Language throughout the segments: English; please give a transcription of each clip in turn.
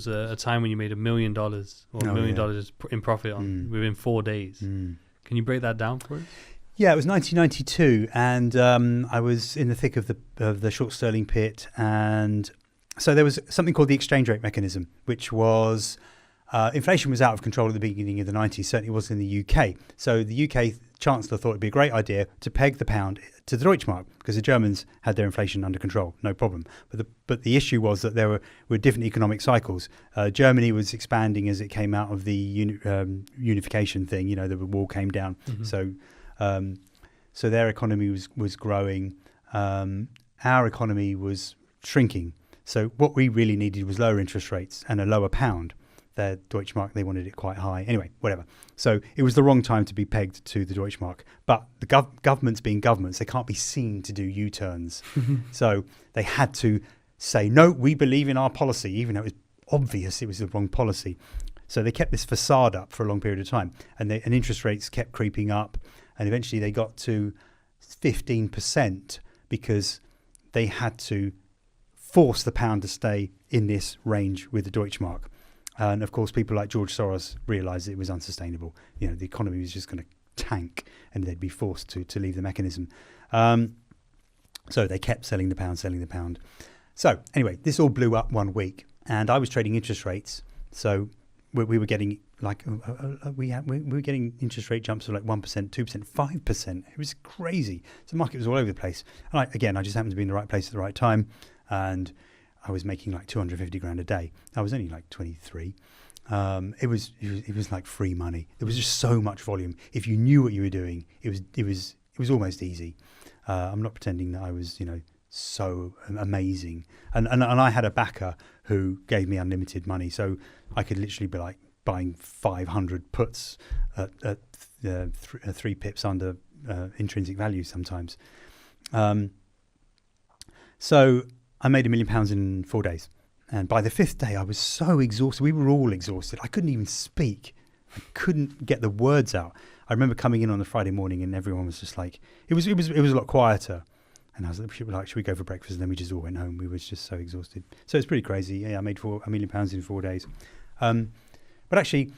was a time when you made $1 million or $1 million in profit within 4 days. Can you break that down for us? Yeah, it was 1992, and I was in the thick of the short sterling pit, and so there was something called the exchange rate mechanism, which was inflation was out of control at the beginning of the 90s. Certainly was in the UK. So the UK Chancellor thought it'd be a great idea to peg the pound to the Deutschmark because the Germans had their inflation under control, no problem. But the issue was that there were different economic cycles. Germany was expanding as it came out of the unification thing. The wall came down, so their economy was growing. Our economy was shrinking. So what we really needed was lower interest rates and a lower pound. Their Deutschmark, they wanted it quite high. Anyway, whatever. So it was the wrong time to be pegged to the Deutschmark. But the governments being governments, they can't be seen to do U-turns. So they had to say, no, we believe in our policy, even though it was obvious it was the wrong policy. So they kept this facade up for a long period of time. And interest rates kept creeping up. And eventually they got to 15% because they had to force the pound to stay in this range with the Deutschmark. And of course, people like George Soros realised it was unsustainable. The economy was just going to tank, and they'd be forced to leave the mechanism. So they kept selling the pound. So anyway, this all blew up one week, and I was trading interest rates. So we were getting we were getting interest rate jumps of like 1%, 2%, 5%. It was crazy. So the market was all over the place. And I just happened to be in the right place at the right time, and I was making like 250 grand a day. I was only like 23. It was like free money. There was just so much volume. If you knew what you were doing, it was almost easy. I'm not pretending that I was so amazing. And I had a backer who gave me unlimited money, so I could literally be like buying 500 puts at 3 pips under intrinsic value sometimes. So I made £1 million in 4 days. And by the 5th day, I was so exhausted. We were all exhausted. I couldn't even speak. I couldn't get the words out. I remember coming in on the Friday morning and everyone was just like, it was a lot quieter. And I was like, should we go for breakfast? And then we just all went home. We were just so exhausted. So it's pretty crazy. Yeah, I made £1 million in 4 days. But actually,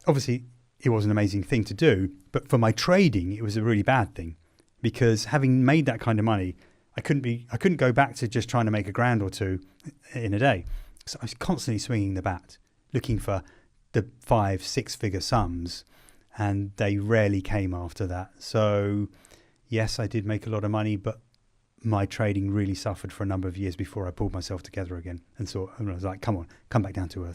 obviously, it was an amazing thing to do. But for my trading, it was a really bad thing. Because having made that kind of money, I couldn't go back to just trying to make £1,000 or £2 in a day. So I was constantly swinging the bat, looking for the 5-6 figure sums, and they rarely came after that. So yes, I did make a lot of money, but my trading really suffered for a number of years before I pulled myself together again. And so I was like, come on, come back down to earth.